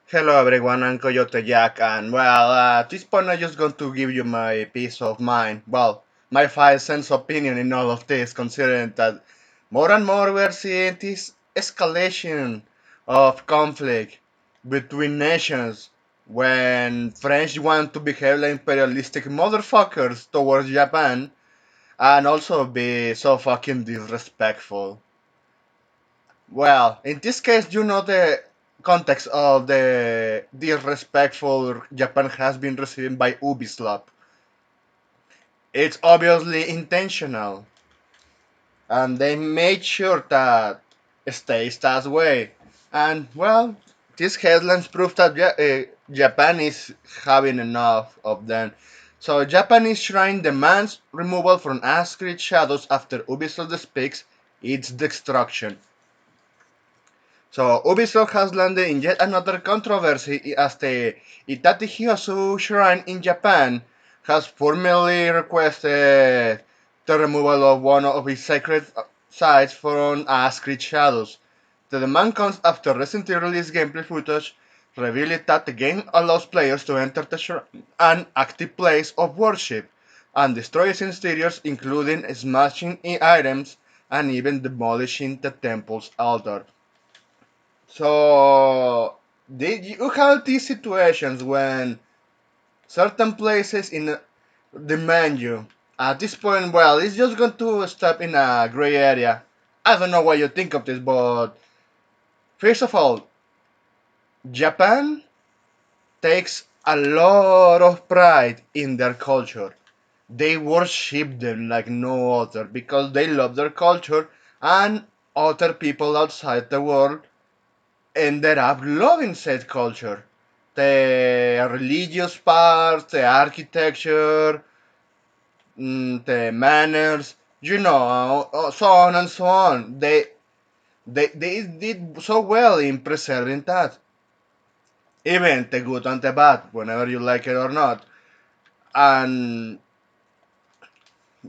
Hello everyone, I'm Coyote Jack, and at this point I'm just going to give you my peace of mind. My 5 cents opinion in all of this, considering that more and more we're seeing this escalation of conflict between nations when French want to behave like imperialistic motherfuckers towards Japan and also be so fucking disrespectful. In this case, you know the context of the disrespectful Japan has been received by Ubisoft. It's obviously intentional, and they made sure that it stays that way. And these headlines prove that Japan is having enough of them. So Japanese shrine demands removal from ASScreed shadows after Ubisoft speaks its destruction. So Ubisoft has landed in yet another controversy as the Itachi Shrine in Japan has formally requested the removal of one of its sacred sites from ASScreed Shadows. The demand comes after recently released gameplay footage revealed that the game allows players to enter the shrine, an active place of worship, and destroy its interiors, including smashing items and even demolishing the temple's altar. So, did you have these situations when certain places in demand you? At this point, it's just going to step in a gray area. I don't know what you think of this, but first of all, Japan takes a lot of pride in their culture. They worship them like no other because they love their culture, and other people outside the world ended up loving said culture. The religious part, the architecture, the manners, so on and so on. They did so well in preserving that. Even the good and the bad, whenever you like it or not. And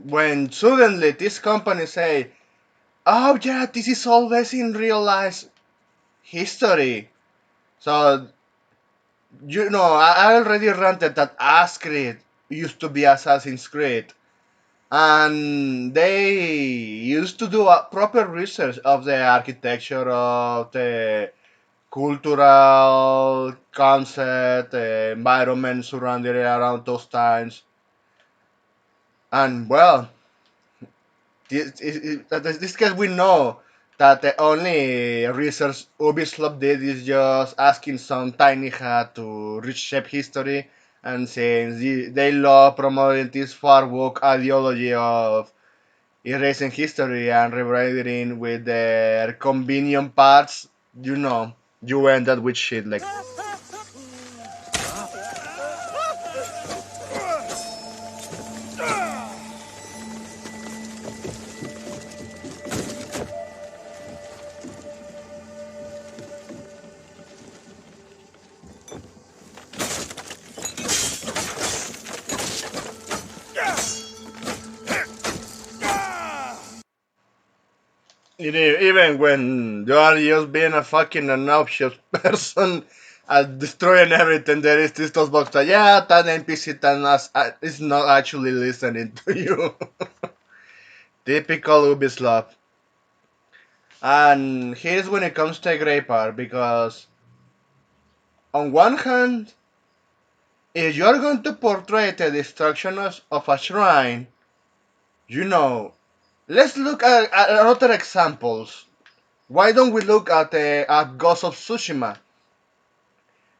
when suddenly this company say, oh yeah, this is always in real life history. So I already ranted that ASScreed used to be Assassin's Creed, and they used to do a proper research of the architecture, of the cultural concept, the environment surrounding around those times. And this case we know that the only research Ubisoft did is just asking some tiny hat to reshape history, and since they love promoting this far woke ideology of erasing history and rewriting with their convenient parts, you end up with shit like. Even when you are just being a fucking obnoxious person destroying everything, there is this toast box that, yeah, that NPC is not actually listening to you. Typical Ubisoft. And here's when it comes to a great part, because on one hand, if you're going to portray the destruction of a shrine, you know, let's look at other examples. Why don't we look at Ghost of Tsushima?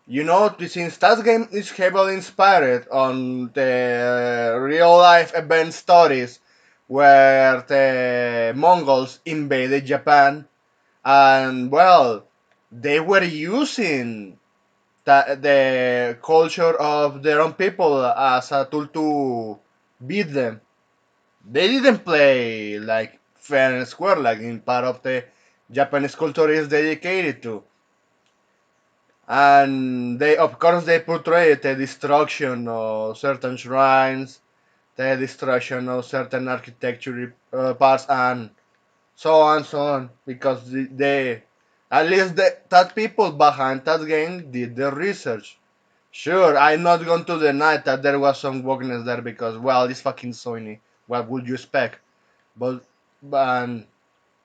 Since that game is heavily inspired on the real life event stories where the Mongols invaded Japan, and they were using the culture of their own people as a tool to beat them. They didn't play like fair and square, like in part of the Japanese culture is dedicated to. And of course, they portray the destruction of certain shrines, the destruction of certain architecture parts, and so on, because they, at least that people behind that game did their research. Sure, I'm not going to deny that there was some wokeness there because, well, it's fucking Sony. What would you expect? But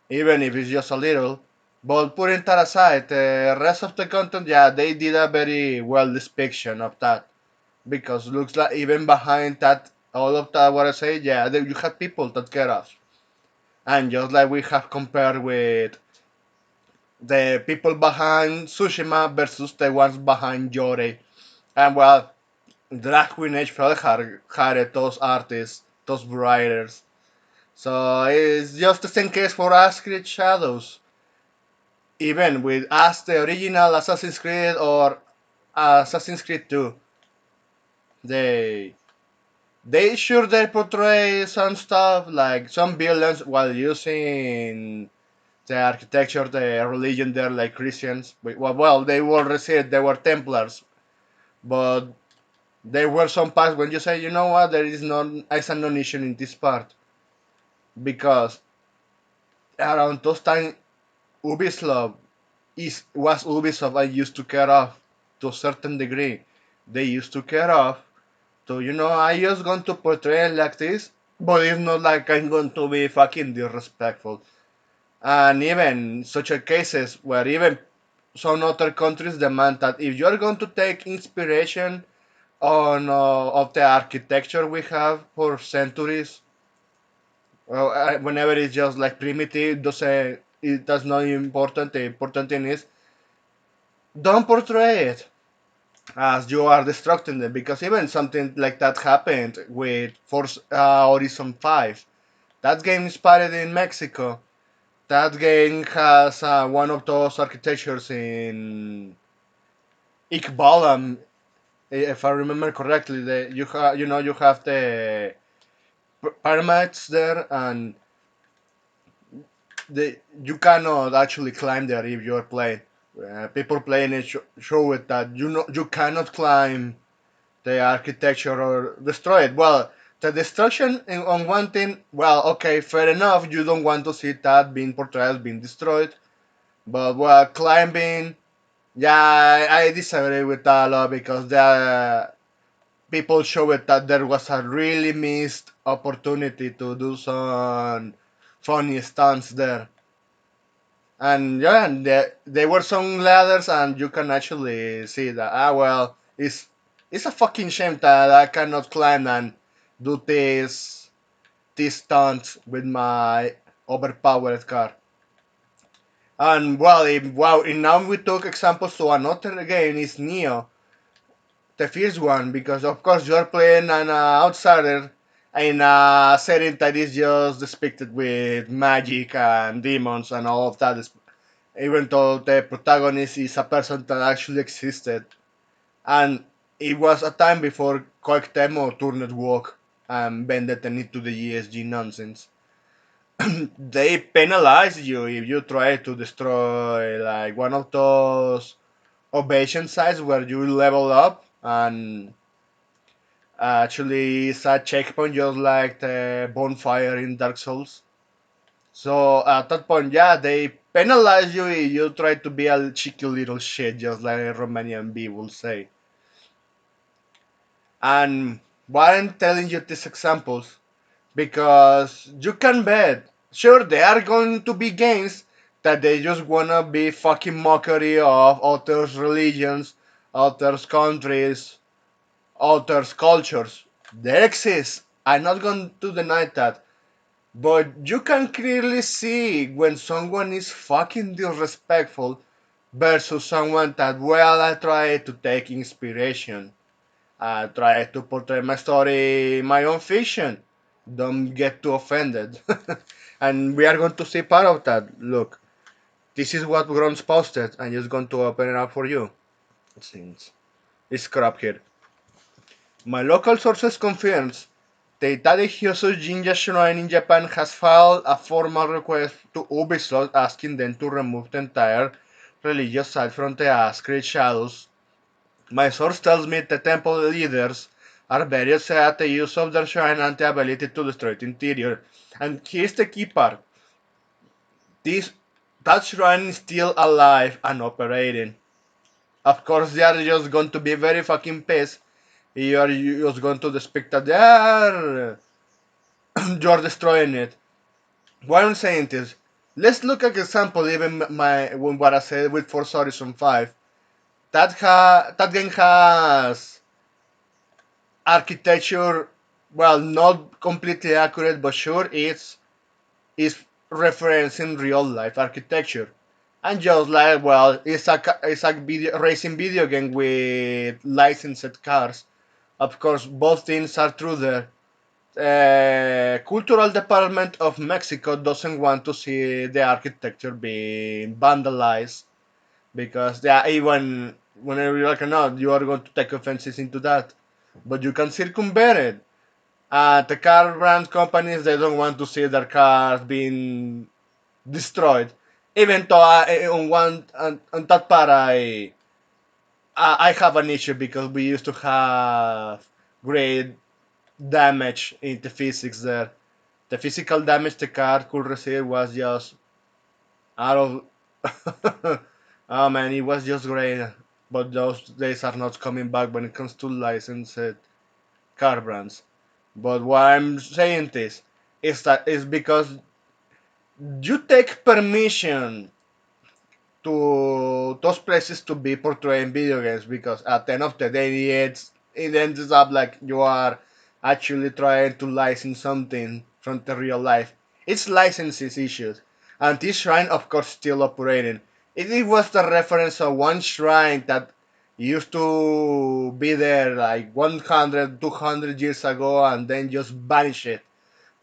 even if it's just a little. But putting that aside, the rest of the content, yeah, they did a very well depiction of that because looks like even behind that, all of that, what I say, yeah, you have people that get off, and just like we have compared with the people behind Tsushima versus the ones behind Yore, and well, Drag Queen Age hired those artists, those writers. So it's just the same case for ASScreed Shadows. Even with as the original Assassin's Creed or Assassin's Creed 2, they they portray some stuff like some violence while using the architecture, the religion there like Christians. Well, they were received, they were Templars, but there were some parts when you say, you know what, there is no it's a non-issue in this part because around those time Ubisoft was Ubisoft I used to care of to a certain degree. They used to care of to I just going to portray it like this, but it's not like I'm going to be fucking disrespectful. And even such a cases where even some other countries demand that if you're going to take inspiration on of the architecture we have for centuries, well, whenever it's just like primitive, doesn't it? That's not important. The important thing is don't portray it as you are destructing them because even something like that happened with Force Horizon 5. That game inspired in Mexico. That game has one of those architectures in Ikbalam, if I remember correctly. You have the pyramids there, and you cannot actually climb there if you're playing. People playing it show it that you cannot climb the architecture or destroy it. Well, the destruction on one thing, well, okay, fair enough. You don't want to see that being portrayed, being destroyed. But well, climbing, yeah, I disagree with that a lot because the people show it that there was a really missed opportunity to do some funny stunts there. And yeah, and there were some ladders, and you can actually see that. Well, it's a fucking shame that I cannot climb and do this stunt with my overpowered car. And well, if now we took examples to another game is Neo, the first one, because of course you're playing an outsider in a setting that is just depicted with magic and demons and all of that, even though the protagonist is a person that actually existed. And it was a time before Koik Temo turned woke and bended the knee to the ESG nonsense. They penalize you if you try to destroy like one of those ovation sites where you level up and actually it's a checkpoint just like the bonfire in Dark Souls. So at that point, yeah, they penalize you if you try to be a cheeky little shit, just like a Romanian B will say. And why I'm telling you these examples? Because you can bet, sure, there are going to be games that they just wanna be fucking mockery of others' religions, others' countries, others' cultures. They exist. I'm not going to deny that. But you can clearly see when someone is fucking disrespectful versus someone that, well, I try to take inspiration. I try to portray my story, my own fiction. Don't get too offended. And we are going to see part of that. Look, this is what Grons posted. I'm just going to open it up for you. Since it's crap here. My local sources confirms the Tadehyosu Jinja Shrine in Japan has filed a formal request to Ubisoft asking them to remove the entire religious site from the ASScreed Shadows. My source tells me the temple leaders are very upset at the use of their shrine and the ability to destroy the interior. And here's the key part. This that shrine is still alive and operating. Of course, they are just going to be very fucking pissed. You are just going to expect that they are you're destroying it. What I'm saying is, let's look at example. Even my what I said with Forza Horizon 5. That game has architecture, well, not completely accurate, but sure it's referencing real life architecture. And just like, well, it's a racing video game with licensed cars. Of course, both things are true there. Cultural Department of Mexico doesn't want to see the architecture being vandalized because they are even whenever you cannot, you are going to take offenses into that. But you can circumvent it. The car brand companies they don't want to see their cars being destroyed. Even though on one on that part I have an issue because we used to have great damage in the physics there. The physical damage the car could receive was just out of oh man, it was just great. But those days are not coming back when it comes to licensed car brands. But what I'm saying is because you take permission to those places to be portraying video games because at the end of the day it ends up like you are actually trying to license something from the real life. It's licenses issues. And this shrine of course still operating. It was the reference of one shrine that used to be there like 100, 200 years ago and then just vanished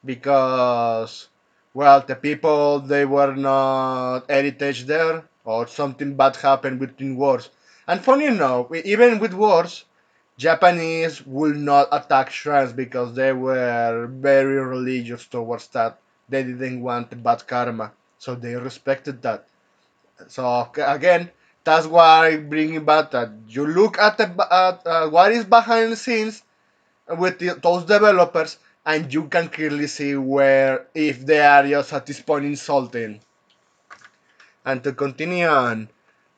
because well the people they were not heritage there or something bad happened between wars. And funny enough, even with wars Japanese will not attack shrines because they were very religious towards that. They didn't want bad karma, so they respected that. So again, that's why I bring it back that you look at what is behind the scenes with those developers, and you can clearly see where if they are just at this point insulting. And to continue on,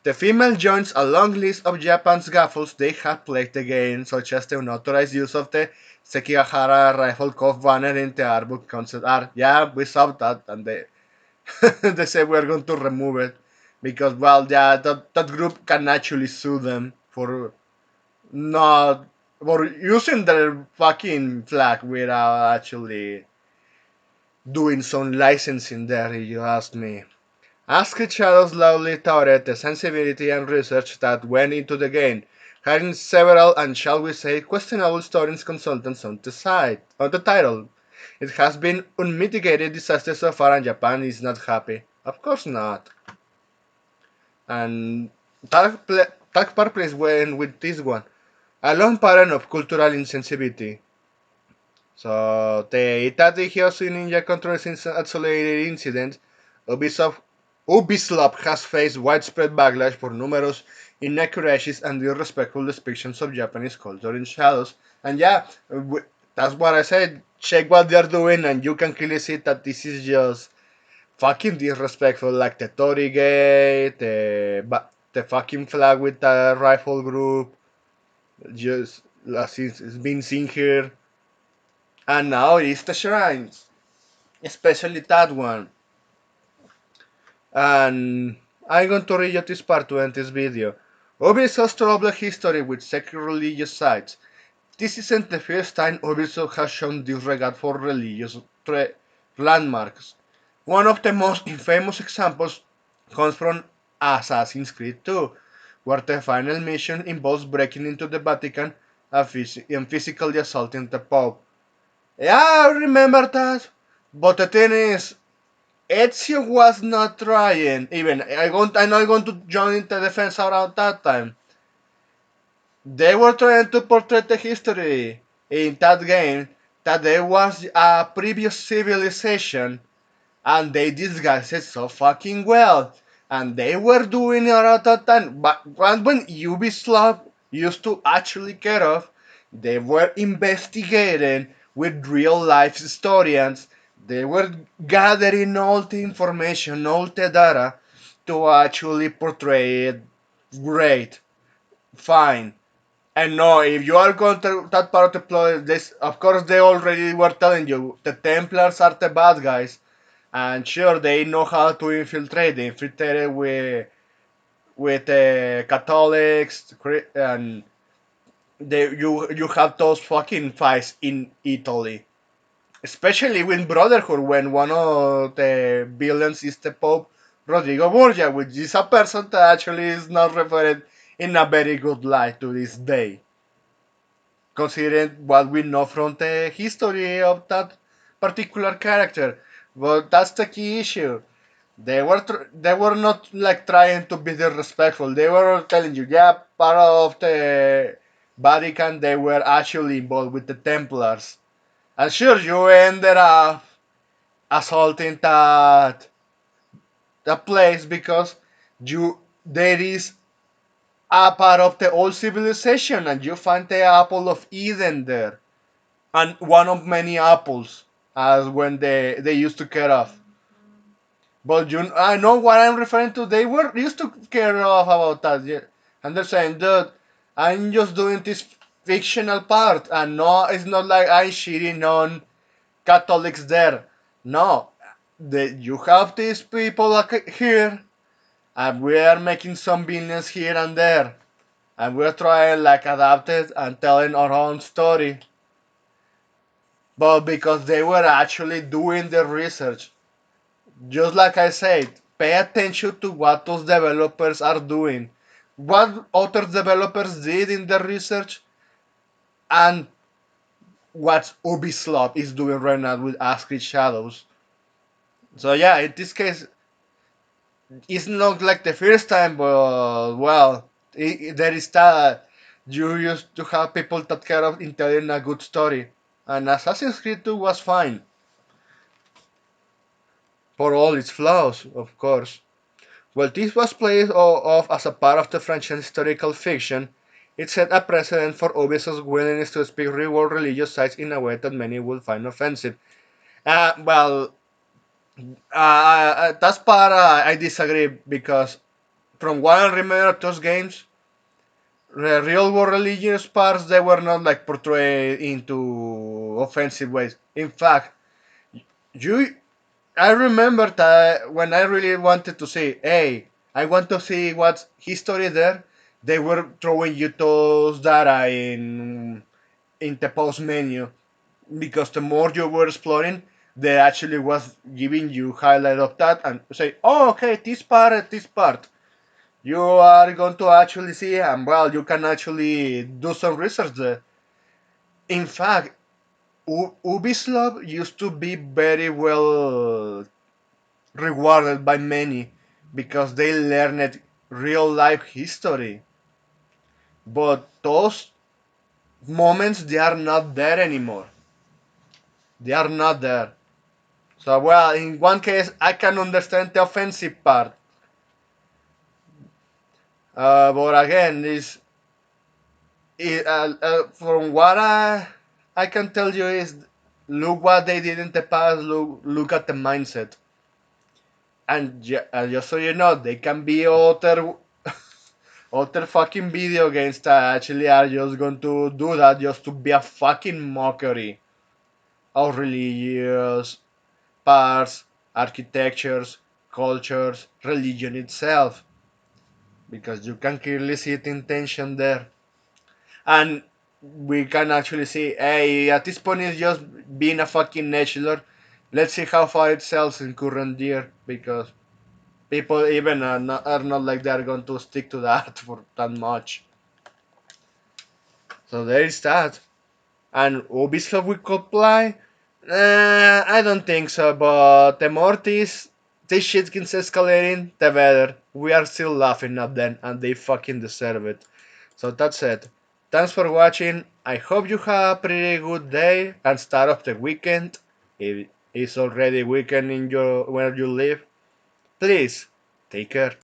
the female joins a long list of Japan's gaffles they have played the game, such as the unauthorized use of the Sekigahara rifle cuff banner in the art book concept art. Yeah, we saw that, and they they say we're going to remove it because, well, yeah, that group can actually sue them for not for using their fucking flag without actually doing some licensing there, if you ask me. ASScreed Shadows loudly touted the sensibility and research that went into the game, having several and shall we say questionable stories consultants on the title. It has been unmitigated disaster so far and Japan is not happy. Of course not. And Dark Part plays well with this one. A long pattern of cultural insensitivity. So, the Itachi Hyosu Ninja Controls isolated incident, Ubisoft, Ubisoft has faced widespread backlash for numerous inaccuracies and disrespectful depictions of Japanese culture in Shadows. And yeah, that's what I said. Check what they're doing, and you can clearly see that this is just fucking disrespectful. Like the Torigate, the fucking flag with the rifle group, just as it's been seen here. And now it's the shrines, especially that one. And I'm going to read you this part to end this video. Ubisoft's troubled history with sacred religious sites. This isn't the first time Ubisoft has shown disregard for religious landmarks. One of the most infamous examples comes from Assassin's Creed 2, where the final mission involves breaking into the Vatican and physically assaulting the Pope. Yeah, I remember that. But the thing is, Ezio was not trying. Even I'm not going to join the defense around that time. They were trying to portray the history in that game that there was a previous civilization and they disguised it so fucking well. And they were doing it at that time. But when Ubisoft used to actually care of, they were investigating with real life historians. They were gathering all the information, all the data, to actually portray it great, fine. And no, if you are going to that part of the plot, this of course they already were telling you the Templars are the bad guys, and sure they know how to infiltrate. They infiltrated with Catholics, and you have those fucking fights in Italy, especially with Brotherhood when one of the villains is the Pope Rodrigo Borgia, which is a person that actually is not referred in a very good light to this day, considering what we know from the history of that particular character. But that's the key issue. They were not like trying to be disrespectful. They were telling you, yeah, part of the Vatican, they were actually involved with the Templars. And sure, you ended up assaulting that place because you there is a part of the old civilization, and you find the apple of Eden there, and one of many apples, as when they used to care of. But I know what I'm referring to. They were used to care of about that. Yeah. And they're saying, dude, I'm just doing this fictional part, and no, it's not like I'm cheating on Catholics there. No, you have these people here, and we are making some business here and there, and we're trying like adapt it and telling our own story. But because they were actually doing the research, just like I said, pay attention to what those developers are doing, what other developers did in the research, and what Ubisoft is doing right now with ASScreed Shadows. So yeah, in this case, it's not like the first time, but well, there is that you used to have people that care of in telling a good story, and Assassin's Creed 2 was fine for all its flaws, of course. Well, this was played off as a part of the franchise historical fiction. It set a precedent for Ubisoft's willingness to speak real-world religious sites in a way that many would find offensive. Well, that's part I disagree because from what I remember of those games, the real-world religious parts they were not like portrayed into offensive ways. In fact, you I remember that when I really wanted to say, hey, I want to see what's history there, they were throwing you those data in the post menu because the more you were exploring, they actually was giving you highlight of that and say, oh, okay, this part and this part. You are going to actually see, and well, you can actually do some research there. In fact, Ubisoft used to be very well rewarded by many because they learned real life history. But those moments they are not there anymore. They are not there. So well, in one case I can understand the offensive part, but again, from what I can tell you is look what they did in the past. Look at the mindset, and just so you know, they can be other fucking video games that actually are just going to do that just to be a fucking mockery of religious parts, architectures, cultures, religion itself. Because you can clearly see the intention there. And we can actually see, hey, at this point it's just being a fucking nature. Let's see how far it sells in current year because people even are not like they're going to stick to that for that much. So there is that. And Ubisoft will comply? I don't think so, but the more this shit keeps escalating, the better. We are still laughing at them, and they fucking deserve it. So that's it. Thanks for watching. I hope you have a pretty good day and start of the weekend. If it's already weekend in your where you live, please take care.